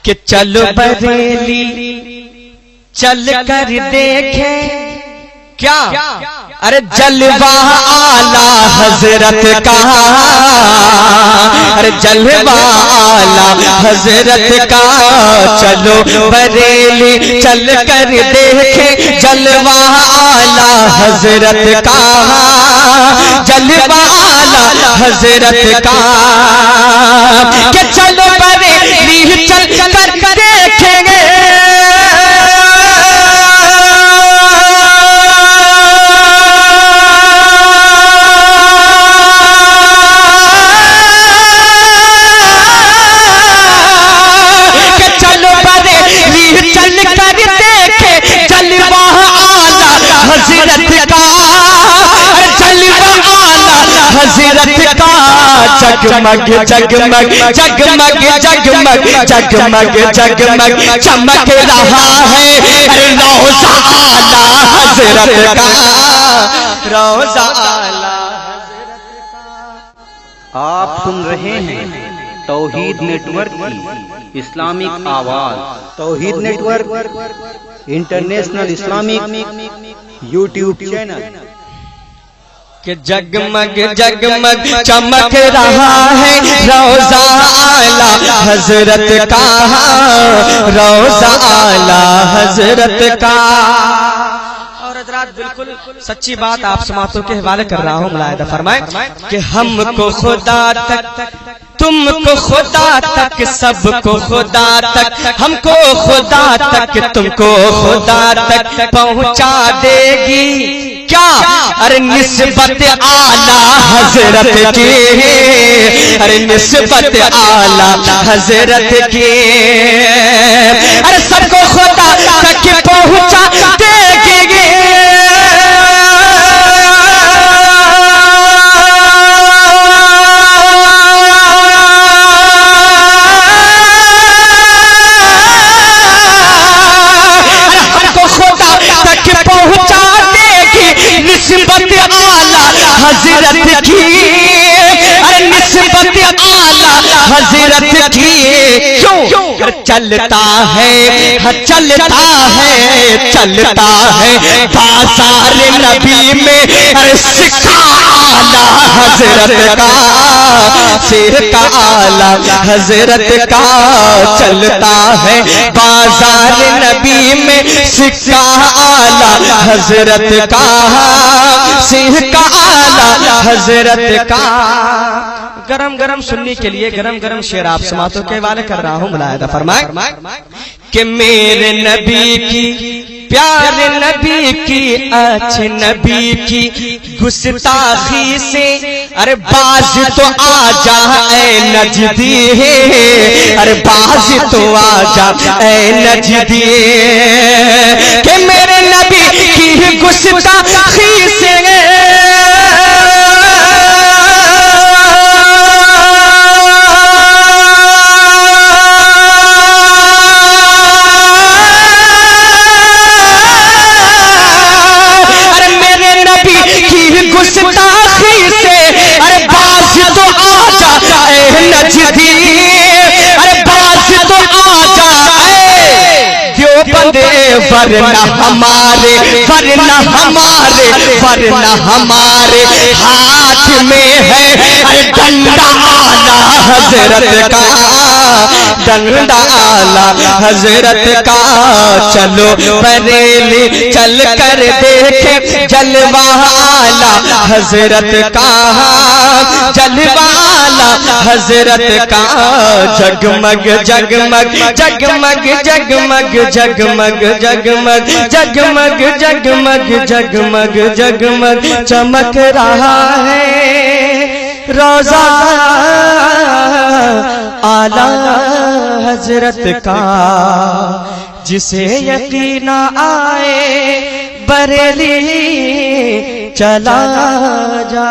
کہ چلو بریلی چل کر دیکھیں کیا ارے جلوہ اعلی حضرت کا، ارے جلوہ اعلی حضرت کا، چلو بریلی چل کر دیکھیں جلوہ اعلی حضرت کا، جلوہ اعلی حضرت کا، کہ چلو بریلی چل کر دیکھیں گے حضرت کا، جگمگ جگمگ جگمگ جگمگ جگمگ جگمگ چمک رہا ہے روضہ اعلی حضرت کا، روضہ اعلی حضرت کا۔ آپ سن رہے ہیں توحید نیٹ ورک کی اسلامک آواز۔ Tauheed network international Islamic YouTube channel. کہ جگمگ جگمگ چمک رہا ہے روضہ اعلی حضرت کا، روضہ اعلی حضرت کا۔ اور حضرات بالکل سچی بات آپ سماعتوں کے حوالے کر رہا ہوں، ملاحظہ فرمائیں کہ ہم کو خدا تک، تم کو خدا تک، سب کو خدا تک، ہم کو خدا تک، تم کو خدا تک پہنچا دے گی کیا ارے نسبت اعلی حضرت کی، ارے نسبت اعلی حضرت کی، ارے سب کو خدا تک پہنچا دے گی۔ حضرت کی ارے نسبت اعلی حضرت کی، کیوں چلتا ہے چلتا ہے چلتا ہے بازار نبی میں ارے سکہ اعلی حضرت کا، سکہ اعلی حضرت کا، چلتا ہے بازار نبی میں سکہ اعلی حضرت کا، سکہ اعلی حضرت کا۔ گرم گرم سننے کے لیے گرم گرم شعر آپ سماعتوں کے حوالے کر رہا ہوں، ملاحظہ فرمائیں کہ میرے نبی کی، پیارے نبی کی، اچھے نبی کی گستاخی سے ارے باز تو آ جا اے نجدی، ارے باز تو آ جا اے نجدی، کہ میرے نبی کی گستاخی سے ورنہ ہمارے ورنہ ہمارے ورنہ ہمارے ہاتھ میں ہے ڈنڈا اعلی حضرت کا، ڈنڈا اعلی حضرت کا، چلو بریلی چل کر دیکھیں جلوہ اعلی حضرت کا، جلوہ اعلی حضرت کا، جگمگ جگمگ جگمگ جگمگ جگمگ جگمگ جگمگ جگمگ جگمگ جگمگ چمک رہا ہے روضہ اعلی حضرت کا، جسے یقین آئے بریلی چلا جا۔